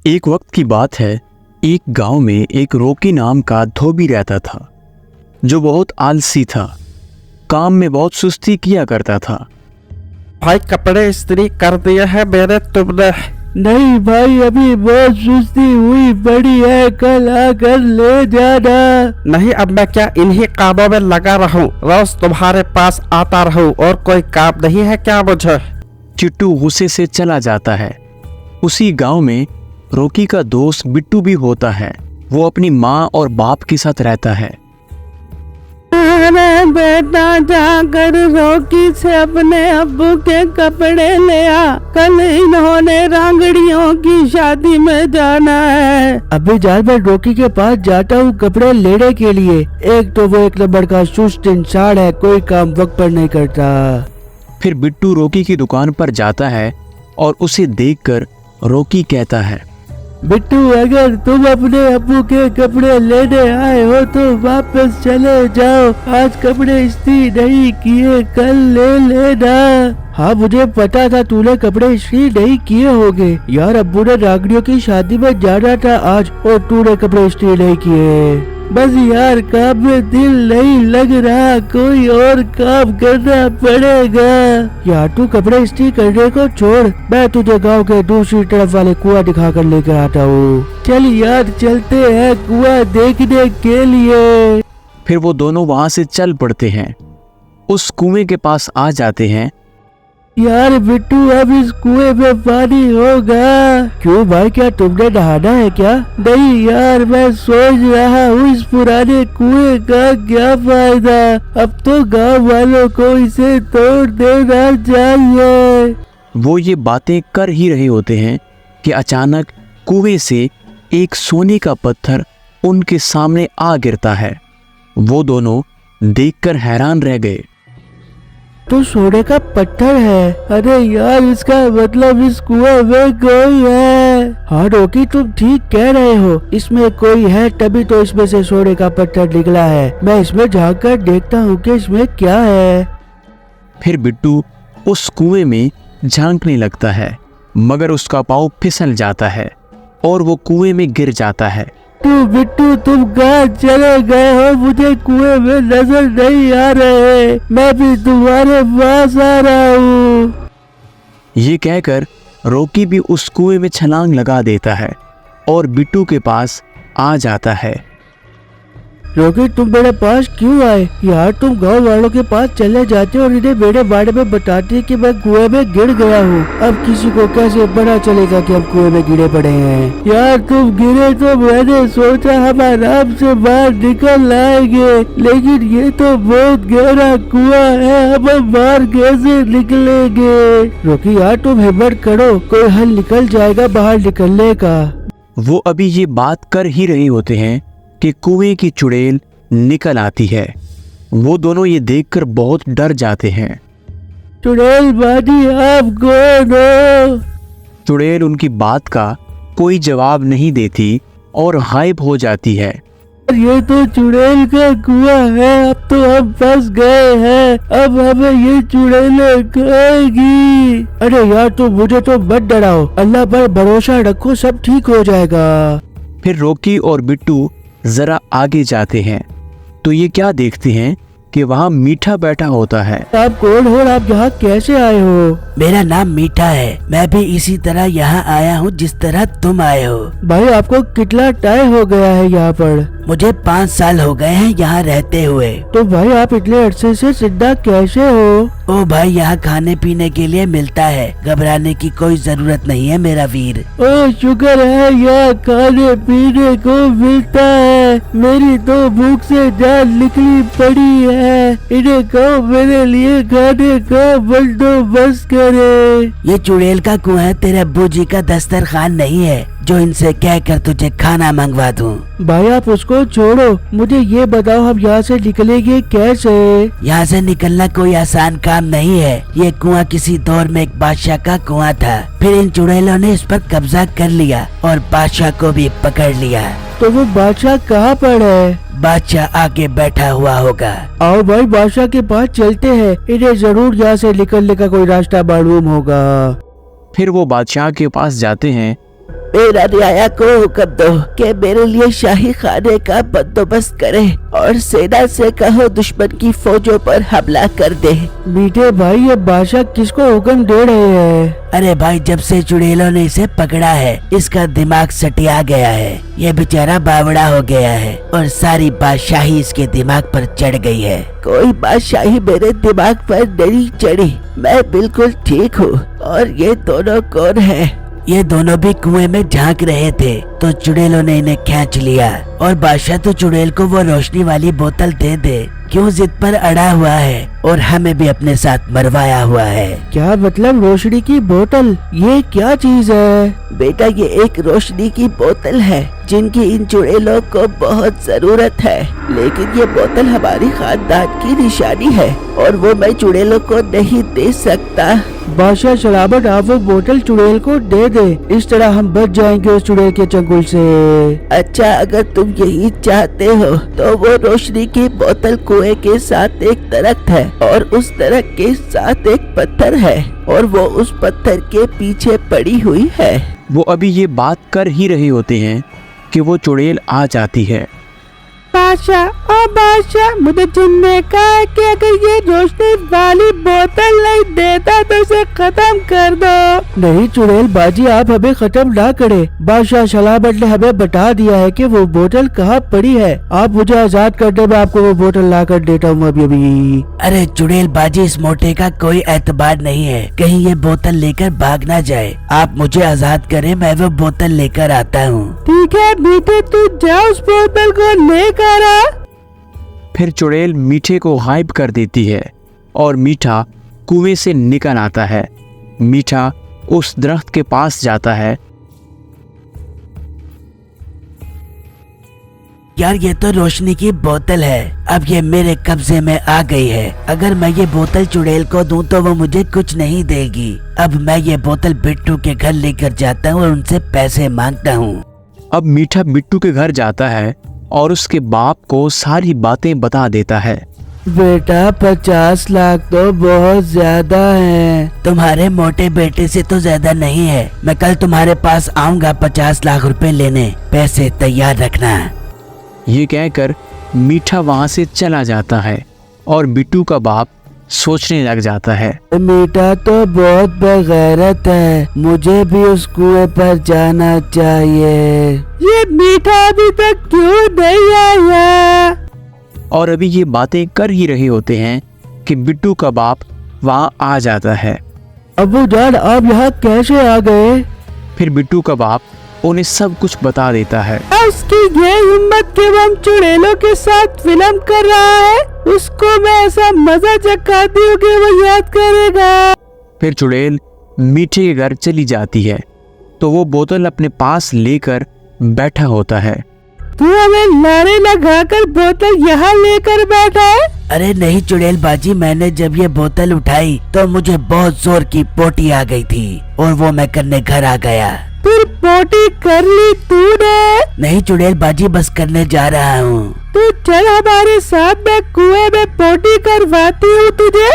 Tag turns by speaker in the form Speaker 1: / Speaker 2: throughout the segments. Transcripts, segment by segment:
Speaker 1: एक वक्त की बात है, एक गांव में एक रोकी नाम का धोबी रहता था जो बहुत आलसी था। काम में बहुत सुस्ती किया करता था।
Speaker 2: भाई कपड़े इस्त्री कर दिए हैं मेरे तुमने?
Speaker 3: नहीं भाई, अभी बहुत सुस्ती हुई पड़ी है, कल आकर ले जाना।
Speaker 2: नहीं, अब मैं क्या इन्हीं कामों में लगा रहूं? रोज तुम्हारे पास आता रहूं और कोई काम नहीं है क्या मुझे?
Speaker 1: चिट्टू गुस्से से चला जाता है। उसी गांव में रोकी का दोस्त बिट्टू भी होता है। वो अपनी माँ और बाप के साथ रहता है।
Speaker 3: अरे बेटा, जाकर रोकी से अपने अब्बू के कपड़े ले आ, कल इन्होंने रांगड़ियों की शादी में जाना है। अभी जान, मैं रोकी के पास जाता हूँ कपड़े लेने के लिए। एक तो वो एक नंबर का सुस्त इंसान है, कोई काम वक्त पर नहीं करता।
Speaker 1: फिर बिट्टू रोकी की दुकान पर जाता है और उसे देखकर रोकी कहता है,
Speaker 3: बिट्टू, अगर तुम अपने अब्बू के कपड़े लेने आए हो तो वापस चले जाओ। आज कपड़े इस्त्री नहीं किए, कल ले लेना। हाँ, मुझे पता था तूने कपड़े इस्त्री नहीं किए होंगे। यार, अब्बू ने रागड़ियों की शादी में जाना था आज और तूने कपड़े इस्त्री नहीं किए। बस यार, काम में दिल नहीं लग रहा, कोई और काम करना पड़ेगा। यार, तू कपड़े इस्त्री करने को छोड़, मैं तुझे गांव के दूसरी तरफ वाले कुआं दिखा कर लेकर आता हूँ। चल यार, चलते हैं कुआं देखने के लिए।
Speaker 1: फिर वो दोनों वहां से चल पड़ते हैं। उस कुएं के पास आ जाते हैं।
Speaker 3: यार बिट्टू, अब इस कुएं में पानी होगा। क्यों भाई, क्या तुमने नहाना है क्या? नहीं यार, मैं सोच रहा हूँ इस पुराने कुएं का क्या फायदा। अब तो गांव वालों को इसे तोड़ देना चाहिए।
Speaker 1: वो ये बातें कर ही रहे होते हैं कि अचानक कुएं से एक सोने का पत्थर उनके सामने आ गिरता है। वो दोनों देखकर हैरान रह गए।
Speaker 3: तो सोने का पत्थर है? अरे यार, इसका मतलब इस कुएं में कोई है। हाँ रोकी, तुम ठीक कह रहे हो, इसमें कोई है, तभी तो इसमें से सोने का पत्थर निकला है। मैं इसमें झांक कर देखता हूँ कि इसमें क्या है।
Speaker 1: फिर बिट्टू उस कुएं में झांकने लगता है, मगर उसका पाँव फिसल जाता है और वो कुएं में गिर जाता है।
Speaker 3: बिट्टू, तुम कहाँ चले गए हो? मुझे कुएं में नजर नहीं आ रहे। मैं भी तुम्हारे पास आ रहा हूँ।
Speaker 1: ये कहकर रोकी भी उस कुएं में छलांग लगा देता है और बिट्टू के पास आ जाता है।
Speaker 3: रोकी, तुम मेरे पास क्यों आए? यार, तुम गांव वालों के पास चले जाते और इन्हें मेरे बारे में बताते कि मैं कुएं में गिर गया हूँ। अब किसी को कैसे पता चलेगा कि हम कुएं में गिरे पड़े हैं? यार, तुम गिरे तो मैंने सोचा हम आराम से बाहर निकल आएंगे, लेकिन ये तो बहुत गहरा कुआं है, अब हम बाहर कैसे निकलेंगे? रोकी यार, तुम हिम्मत करो, कोई हल निकल जाएगा बाहर निकलने का।
Speaker 1: वो अभी ये बात कर ही रहे होते हैं कि कुएं की चुड़ैल निकल आती है। वो दोनों ये देखकर बहुत डर जाते हैं।
Speaker 3: चुड़ैल बाजी, आप कौन हो?
Speaker 1: चुड़ैल उनकी बात का कोई जवाब नहीं देती और गायब हो जाती है।
Speaker 3: ये तो चुड़ैल का कुआं है, अब तो हम फंस गए हैं, अब हमें ये चुड़ैलें खाएगी। अरे यार, तुम मुझे तो मत डराओ, अल्लाह पर भरोसा रखो, सब ठीक हो जाएगा।
Speaker 1: फिर रोकी और बिट्टू जरा आगे जाते हैं तो ये क्या देखते हैं कि वहाँ मीठा बैठा होता है।
Speaker 3: आप कौन हो और आप यहाँ कैसे आए हो?
Speaker 4: मेरा नाम मीठा है, मैं भी इसी तरह यहाँ आया हूँ जिस तरह तुम आए हो।
Speaker 3: भाई, आपको कितना टाइम हो गया है यहाँ पर?
Speaker 4: मुझे 5 साल हो गए हैं यहाँ रहते हुए।
Speaker 3: तो भाई, आप इतने अरसे से जिंदा कैसे हो?
Speaker 4: ओ भाई, यहाँ खाने पीने के लिए मिलता है, घबराने की कोई जरूरत नहीं है मेरा वीर।
Speaker 3: ओ शुक्र है, यहाँ खाने पीने को मिलता है। मेरी तो भूख से जान निकली पड़ी है। इन्हें कहो मेरे लिए खाने का बंदोबस्त करे।
Speaker 4: ये चुड़ैल का कुआं है, तेरे अब्बू जी का दस्तरखान नहीं है जो इनसे कहकर तुझे खाना मंगवा दूं।
Speaker 3: भाई, आप उसको छोड़ो, मुझे ये बताओ हम यहाँ से निकलेंगे कैसे?
Speaker 4: यहाँ से निकलना कोई आसान काम नहीं है। ये कुआं किसी दौर में एक बादशाह का कुआं था, फिर इन चुड़ैलों ने इस पर कब्जा कर लिया और बादशाह को भी पकड़ लिया।
Speaker 3: तो वो बादशाह कहाँ पर है?
Speaker 4: बादशाह आगे बैठा हुआ होगा।
Speaker 3: आओ भाई, बादशाह के पास चलते हैं, इन्हें जरूर यहाँ से निकलने का कोई रास्ता मालूम होगा।
Speaker 1: फिर वो बादशाह के पास जाते हैं
Speaker 4: मेरा रियाया को हुक्म दो कि मेरे लिए शाही खाने का बंदोबस्त करे और सेना से कहो दुश्मन की फौजों पर हमला कर दे।
Speaker 3: मीठे भाई, ये बादशाह किसको हुक्म दे रहे हैं?
Speaker 4: अरे भाई, जब से चुड़ैलों ने इसे पकड़ा है इसका दिमाग सटिया गया है। ये बेचारा बावड़ा हो गया है और सारी बादशाही इसके दिमाग पर चढ़ गई है। कोई बादशाही मेरे दिमाग पर नहीं चढ़ी, मैं बिल्कुल ठीक हूँ। और ये दोनों कौन है? ये दोनों भी कुएं में झांक रहे थे तो चुड़ैलों ने इन्हें खींच लिया। और बादशाह तो चुड़ैल को वो रोशनी वाली बोतल दे दे, क्यों जिद पर अड़ा हुआ है और हमें भी अपने साथ मरवाया हुआ है।
Speaker 3: क्या मतलब रोशनी की बोतल? ये क्या चीज है?
Speaker 4: बेटा, ये एक रोशनी की बोतल है जिनकी इन चुड़ैलों को बहुत जरूरत है, लेकिन ये बोतल हमारी खानदान की निशानी है और वो मैं चुड़ैलों को नहीं दे सकता।
Speaker 3: बादशाह शराबत, आप वो बोतल चुड़ैल को दे दे, इस तरह हम बच जाएंगे उस चुड़ैल के चंगुल से।
Speaker 4: अच्छा, अगर तुम यही चाहते हो तो वो रोशनी की बोतल कुएं के साथ एक दरख्त है और उस दरख्त के साथ एक पत्थर है और वो उस पत्थर के पीछे पड़ी हुई है।
Speaker 1: वो अभी ये बात कर ही रहे होते हैं कि वो चुड़ैल आ जाती है।
Speaker 3: बादशाह, ओ बादशाह, मुझे जिन्ने कहा है कि अगर ये रोशनी वाली बोतल नहीं देता तो इसे खत्म कर दो। नहीं चुड़ैल बाजी, आप हमें खत्म ना करे। बादशाह शलाबत ने हमें बता दिया है कि वो बोतल कहाँ पड़ी है। आप मुझे आजाद कर दे, मैं आपको वो बोतल ला कर देता हूँ अभी अभी।
Speaker 4: अरे चुड़ैल बाजी, इस मोटे का कोई एतबार नहीं है, कहीं ये बोतल लेकर भाग ना जाए। आप मुझे आजाद करें, मैं वो बोतल लेकर आता हूँ।
Speaker 3: ठीक है मीठे, तू जा उस बोतल को लेकर आ।
Speaker 1: फिर चुड़ैल मीठे को गायब कर देती है और मीठा कुएं से निकल आता है। मीठा उस दरख्त के पास जाता है।
Speaker 4: यार, ये तो रोशनी की बोतल है, अब ये मेरे कब्जे में आ गई है। अगर मैं ये बोतल चुड़ैल को दूं तो वो मुझे कुछ नहीं देगी। अब मैं ये बोतल बिट्टू के घर लेकर जाता हूँ और उनसे पैसे मांगता हूँ।
Speaker 1: अब मीठा बिट्टू के घर जाता है और उसके बाप को सारी बातें बता देता है।
Speaker 3: बेटा, 50 लाख तो बहुत ज्यादा है।
Speaker 4: तुम्हारे मोटे बेटे से तो ज्यादा नहीं है। मैं कल तुम्हारे पास आऊंगा 50 लाख रुपए लेने, पैसे तैयार रखना।
Speaker 1: ये कहकर मीठा वहां से चला जाता है और बिट्टू का बाप सोचने लग जाता है।
Speaker 3: मीठा तो बहुत बेगैरत है, मुझे भी उस कुएं पर जाना चाहिए। ये मीठा अभी तक क्यों नहीं आया?
Speaker 1: और अभी ये बातें कर ही रहे होते हैं कि बिट्टू का बाप वहां आ जाता है।
Speaker 3: अबू जान, आप यहाँ कैसे आ गए?
Speaker 1: फिर बिट्टू का बाप उन्हें सब कुछ बता देता है।
Speaker 3: उसकी ये हिम्मत कि वो हम चुड़ैलों के साथ फिल्म कर रहा है, उसको मैं ऐसा मजा चखाती हूँ कि वो याद करेगा।
Speaker 1: फिर चुड़ैल मीठे के घर चली जाती है तो वो बोतल अपने पास लेकर बैठा होता है।
Speaker 3: तू हमें लारे लगाकर बोतल यहाँ लेकर बैठा है?
Speaker 4: अरे नहीं चुड़ैल बाजी, मैंने जब ये बोतल उठाई तो मुझे बहुत जोर की पोटी आ गई थी और वो मैं करने घर आ गया।
Speaker 3: फिर पोटी कर ली तूने?
Speaker 4: नहीं चुड़ैल बाजी, बस करने जा रहा हूँ।
Speaker 3: तू चल हमारे साथ, मैं कुएं में पोटी करवाती हूँ तुझे।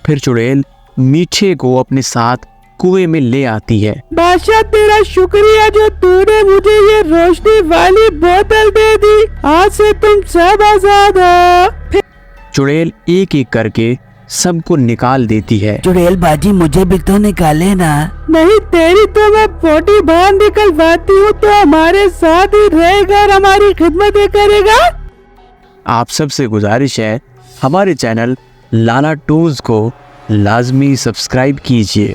Speaker 1: फिर चुड़ैल मीठे को अपने साथ कुएं में ले आती है।
Speaker 3: बादशाह, तेरा शुक्रिया जो तूने मुझे ये रोशनी वाली बोतल दे दी। आज से तुम सब आजाद हो।
Speaker 1: चुड़ैल एक एक करके सबको निकाल देती है।
Speaker 4: चुड़ैल बाजी, मुझे भी तो निकाले ना।
Speaker 3: नहीं, तेरी तो मैं पोटी बाहर निकलवाती हूँ तो हमारे साथ ही रहेगा और हमारी खिदमत करेगा।
Speaker 1: आप सबसे गुजारिश है, हमारे चैनल लाला टून्स को लाजमी सब्सक्राइब कीजिए।